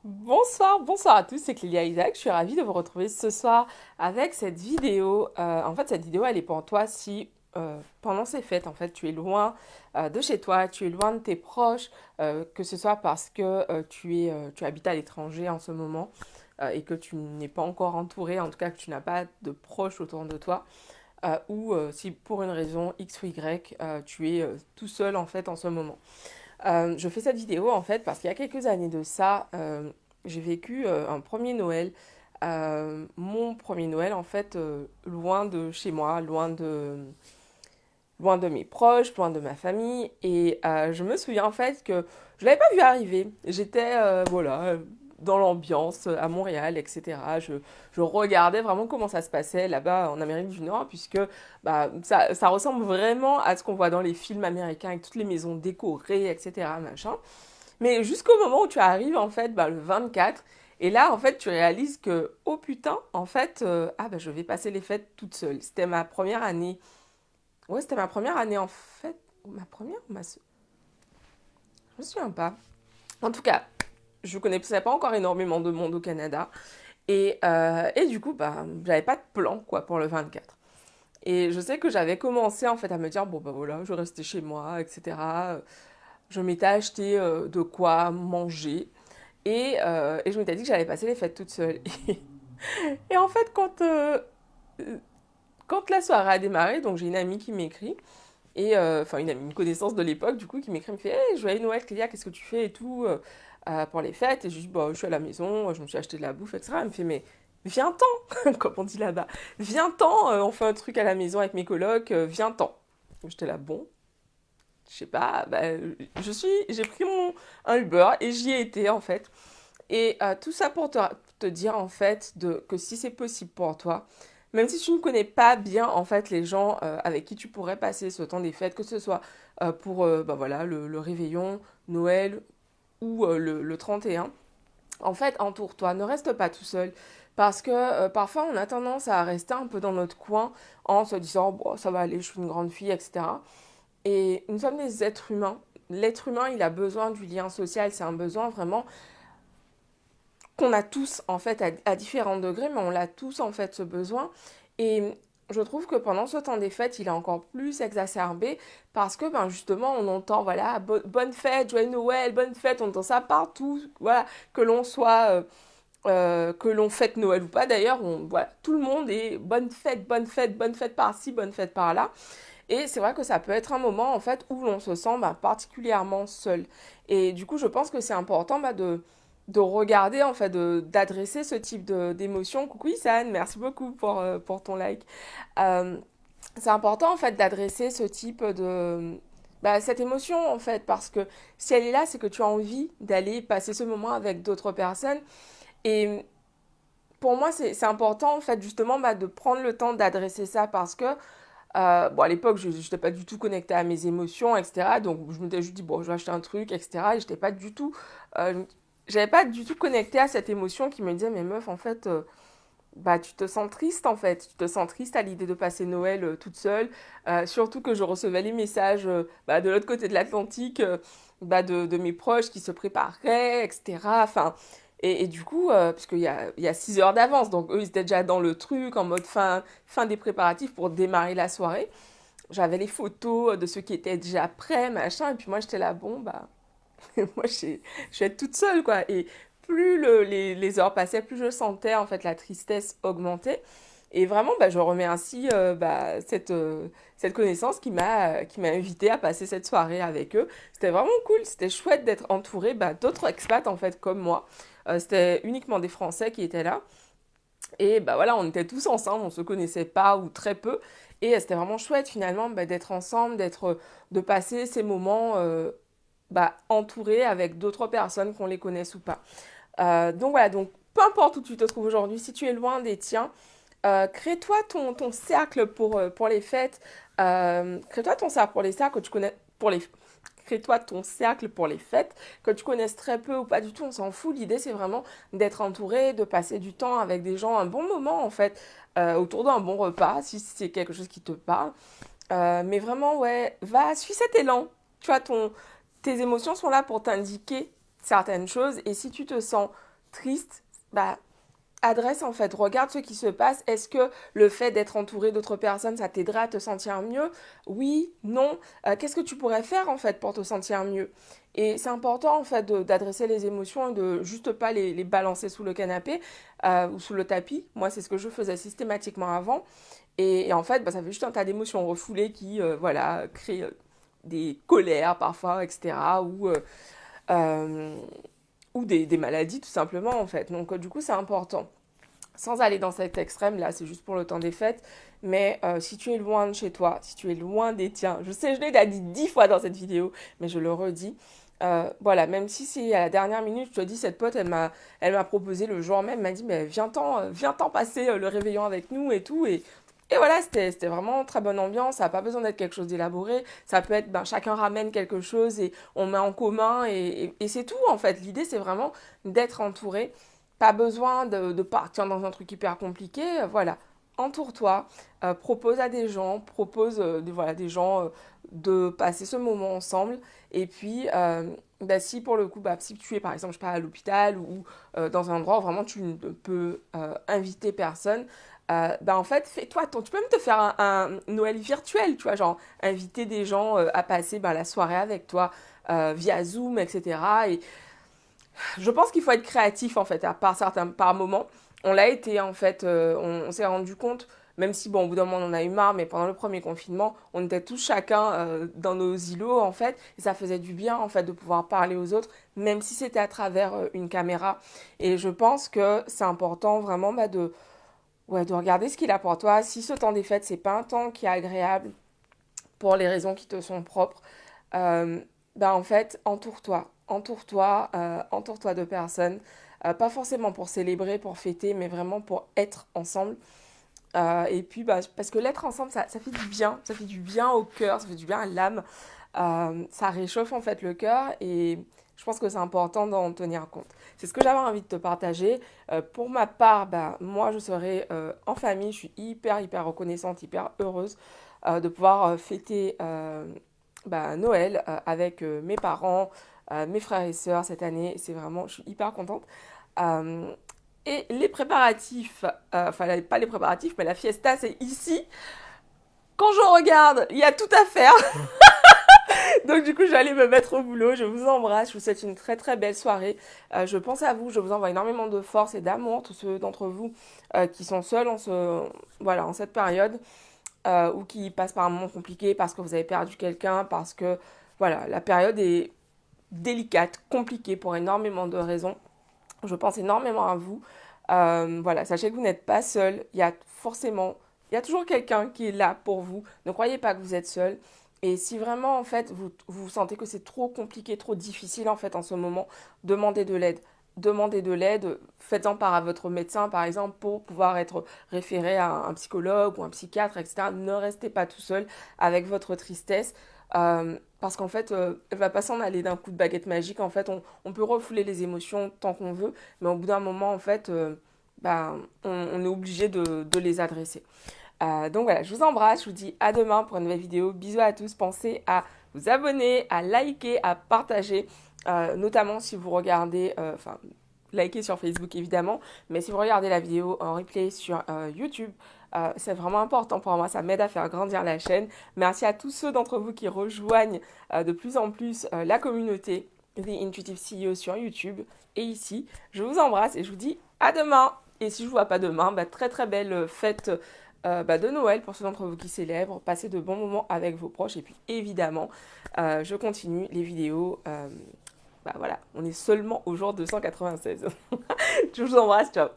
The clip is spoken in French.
Bonsoir à tous, c'est Clélia Isaac. Je suis ravie de vous retrouver ce soir avec cette vidéo. En fait, cette vidéo, elle est pour toi si pendant ces fêtes, en fait, tu es loin de chez toi, tu es loin de tes proches, que ce soit parce que tu habites à l'étranger en ce moment et que tu n'es pas encore entouré, en tout cas que tu n'as pas de proches autour de toi, ou si pour une raison X ou Y, tu es tout seul en fait en ce moment. Je fais cette vidéo en fait parce qu'il y a quelques années de ça, j'ai vécu un premier Noël, mon premier Noël en fait, loin de chez moi, loin de mes proches, loin de ma famille. Et je me souviens en fait que je l'avais pas vu arriver. J'étais voilà, dans l'ambiance à Montréal, etc. Je regardais vraiment comment ça se passait là-bas en Amérique du Nord, puisque bah, ça ressemble vraiment à ce qu'on voit dans les films américains avec toutes les maisons décorées, etc. Machin. Mais jusqu'au moment où tu arrives en fait bah, le 24, et là en fait tu réalises que, oh putain, en fait, ah bah je vais passer les fêtes toute seule. C'était ma première année. Ouais, c'était ma première année en fait. Ma première ou ma... Je me souviens pas. En tout cas, je connaissais pas encore énormément de monde au Canada. Et du coup, bah, j'avais pas de plan quoi pour le 24. Et je sais que j'avais commencé en fait à me dire, bon bah voilà, je restais chez moi, etc. Je m'étais acheté de quoi manger. Et je m'étais dit que j'allais passer les fêtes toute seule. Et en fait, quand la soirée a démarré, donc j'ai une amie qui m'écrit. Et enfin, une connaissance de l'époque, du coup, qui m'écrit, me fait Hey, joyeux Noël, Clélia, qu'est-ce que tu fais et tout pour les fêtes. Et je lui dis bah, je suis à la maison, je me suis acheté de la bouffe, etc. Elle me fait mais viens-t'en, comme on dit là-bas. Viens-t'en, on fait un truc à la maison avec mes colocs, viens-t'en. J'étais là, bon, je sais pas, bah, j'ai pris un Uber et j'y ai été en fait. Et tout ça pour te dire en fait que si c'est possible pour toi, même si tu ne connais pas bien en fait les gens avec qui tu pourrais passer ce temps des fêtes, que ce soit pour bah, voilà, le réveillon, Noël ou le 31, en fait entoure-toi, ne reste pas tout seul. Parce que parfois on a tendance à rester un peu dans notre coin en se disant bon, ça va aller, je suis une grande fille, etc. Et nous sommes des êtres humains. L'être humain, il a besoin du lien social, c'est un besoin vraiment qu'on a tous en fait à différents degrés, mais on l'a tous en fait ce besoin. Et je trouve que pendant ce temps des fêtes, il est encore plus exacerbé parce que ben justement on entend voilà bonne fête, joyeux Noël, bonne fête, on entend ça partout, voilà que l'on soit que l'on fête Noël ou pas d'ailleurs, voilà, tout le monde est bonne fête par-ci, bonne fête par-là. Et c'est vrai que ça peut être un moment en fait où l'on se sent bah, particulièrement seul. Et du coup, je pense que c'est important bah, de regarder, en fait, d'adresser ce type d'émotion. Coucou Isan, merci beaucoup pour ton like. Euh, c'est important en fait d'adresser ce type bah, cette émotion en fait, parce que si elle est là, c'est que tu as envie d'aller passer ce moment avec d'autres personnes. Et pour moi, c'est important en fait justement bah, de prendre le temps d'adresser ça parce que bon, à l'époque, je n'étais pas du tout connectée à mes émotions, etc. Donc, je m'étais juste dit, bon, je vais acheter un truc, etc. Et j'étais pas du tout, j'avais pas du tout connecté à cette émotion qui me disait, mais meuf, en fait, bah, tu te sens triste, en fait. Tu te sens triste à l'idée de passer Noël toute seule. Surtout que je recevais les messages bah, de l'autre côté de l'Atlantique, bah, de mes proches qui se préparaient, etc. Enfin, et du coup, il y a 6 heures d'avance, donc eux, ils étaient déjà dans le truc, en mode fin des préparatifs pour démarrer la soirée. J'avais les photos de ceux qui étaient déjà prêts, machin, et puis moi, j'étais là, bon, bah, moi, je vais être toute seule, quoi. Et plus les heures passaient, plus je sentais, en fait, la tristesse augmenter. Et vraiment, bah, je remercie bah, cette connaissance qui m'a invité à passer cette soirée avec eux. C'était vraiment cool, c'était chouette d'être entourée bah, d'autres expats, en fait, comme moi. C'était uniquement des Français qui étaient là. Et bah voilà, on était tous ensemble, on se connaissait pas ou très peu. Et c'était vraiment chouette finalement bah, d'être ensemble, de passer ces moments bah, entourés avec d'autres personnes qu'on les connaisse ou pas. Donc voilà, donc peu importe où tu te trouves aujourd'hui, si tu es loin des tiens, crée-toi ton cercle pour les fêtes. Crée-toi ton cercle pour les cercles que tu connais, pour les, crée-toi ton cercle pour les fêtes, que tu connaisses très peu ou pas du tout, on s'en fout. L'idée, c'est vraiment d'être entouré, de passer du temps avec des gens, un bon moment en fait, autour d'un bon repas, si c'est quelque chose qui te parle. Mais vraiment, ouais, suis cet élan. Tu vois, tes émotions sont là pour t'indiquer certaines choses. Et si tu te sens triste, bah adresse en fait, regarde ce qui se passe. Est-ce que le fait d'être entouré d'autres personnes, ça t'aiderait à te sentir mieux? Oui, non. Qu'est-ce que tu pourrais faire en fait pour te sentir mieux? Et c'est important en fait d'adresser les émotions et de juste pas les balancer sous le canapé ou sous le tapis. Moi, c'est ce que je faisais systématiquement avant. Et en fait, bah, ça fait juste un tas d'émotions refoulées qui, voilà, créent des colères parfois, etc. Euh, ou des maladies tout simplement en fait. Donc du coup c'est important. Sans aller dans cet extrême, là c'est juste pour le temps des fêtes, mais si tu es loin de chez toi, si tu es loin des tiens, je sais je l'ai déjà dit 10 fois dans cette vidéo, mais je le redis, voilà, même si c'est à la dernière minute, je te dis, cette pote, elle m'a proposé le jour même, elle m'a dit, mais viens-t'en passer le réveillon avec nous et tout, et voilà, c'était vraiment très bonne ambiance, ça n'a pas besoin d'être quelque chose d'élaboré, ça peut être, ben, chacun ramène quelque chose et on met en commun, et c'est tout en fait, l'idée c'est vraiment d'être entouré, pas besoin de partir dans un truc hyper compliqué, voilà, entoure-toi, propose à des gens, voilà, des gens de passer ce moment ensemble, et puis bah, si pour le coup, bah, si tu es par exemple, je sais pas, à l'hôpital ou dans un endroit où vraiment tu ne peux inviter personne, bah en fait, fais-toi tu peux même te faire un Noël virtuel, tu vois, genre inviter des gens à passer bah, la soirée avec toi via Zoom, etc. Et je pense qu'il faut être créatif en fait, par moment. On l'a été en fait, on s'est rendu compte, même si bon, au bout d'un moment on en a eu marre, mais pendant le premier confinement, on était tous chacun dans nos îlots en fait, et ça faisait du bien en fait de pouvoir parler aux autres, même si c'était à travers une caméra. Et je pense que c'est important vraiment bah, ouais, de regarder ce qu'il a pour toi. Si ce temps des fêtes, c'est pas un temps qui est agréable pour les raisons qui te sont propres, euh, ben en fait, entoure-toi de personnes, pas forcément pour célébrer, pour fêter, mais vraiment pour être ensemble. Et puis, bah, parce que l'être ensemble, ça fait du bien, ça fait du bien au cœur, ça fait du bien à l'âme, ça réchauffe en fait le cœur et je pense que c'est important d'en tenir compte. C'est ce que j'avais envie de te partager. Pour ma part, bah, moi je serai en famille, je suis hyper reconnaissante, hyper heureuse de pouvoir fêter bah, Noël avec mes parents, mes frères et sœurs cette année. C'est vraiment, je suis hyper contente. Euh, et les préparatifs, enfin pas les préparatifs, mais la fiesta c'est ici. Quand je regarde, il y a tout à faire. Donc du coup, je vais aller me mettre au boulot. Je vous embrasse. Je vous souhaite une très belle soirée. Je pense à vous. Je vous envoie énormément de force et d'amour. Tous ceux d'entre vous qui sont seuls voilà, en cette période ou qui passent par un moment compliqué parce que vous avez perdu quelqu'un, parce que voilà, la période est délicate, compliquée pour énormément de raisons. Je pense énormément à vous. Voilà, sachez que vous n'êtes pas seul. Il y a toujours quelqu'un qui est là pour vous. Ne croyez pas que vous êtes seul. Et si vraiment, en fait, vous sentez que c'est trop compliqué, trop difficile, en fait, en ce moment, demandez de l'aide. Demandez de l'aide, faites-en part à votre médecin, par exemple, pour pouvoir être référé à un psychologue ou un psychiatre, etc. Ne restez pas tout seul avec votre tristesse. Parce qu'en fait, elle va pas s'en aller d'un coup de baguette magique. En fait, on peut refouler les émotions tant qu'on veut, mais au bout d'un moment, en fait, bah, on est obligé de les adresser. Donc voilà, je vous embrasse, je vous dis à demain pour une nouvelle vidéo. Bisous à tous, pensez à vous abonner, à liker, à partager, notamment si vous regardez, enfin, liker sur Facebook évidemment, mais si vous regardez la vidéo en replay sur YouTube, c'est vraiment important pour moi, ça m'aide à faire grandir la chaîne. Merci à tous ceux d'entre vous qui rejoignent de plus en plus la communauté The Intuitive CEO sur YouTube et ici. Je vous embrasse et je vous dis à demain. Et si je ne vous vois pas demain, bah, très belle fête bah, de Noël pour ceux d'entre vous qui célèbrent. Passez de bons moments avec vos proches. Et puis évidemment, je continue les vidéos. Bah voilà, on est seulement au jour 296. Je vous embrasse, ciao.